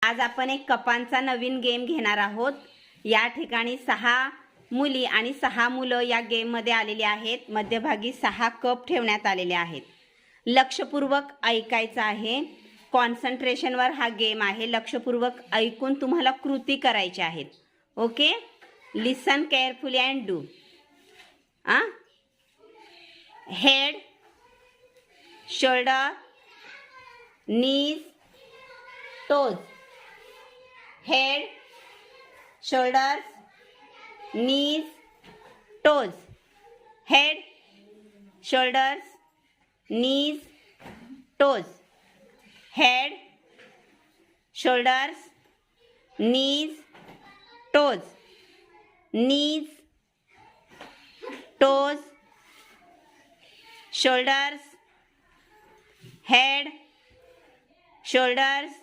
आज आपण एक कपांचा नवीन गेम घेणार आहोत। या ठिकाणी 6 मुली आणि 6 मुलं या गेम मध्ये आलेले आहेत। मध्यभागी 6 कप ठेवण्यात आलेले आहेत। लक्षपूर्वक ऐकायचं आहे। कॉन्सन्ट्रेशन वर हा गेम आहे। लक्षपूर्वक ऐकून तुम्हाला कृती करायची आहेत। Okay, listen carefully and do. Head, shoulder, knees, toes, head, shoulders, knees, toes, head, shoulders, knees, toes, head, shoulders, knees, toes, knees, toes, shoulders, head, shoulders,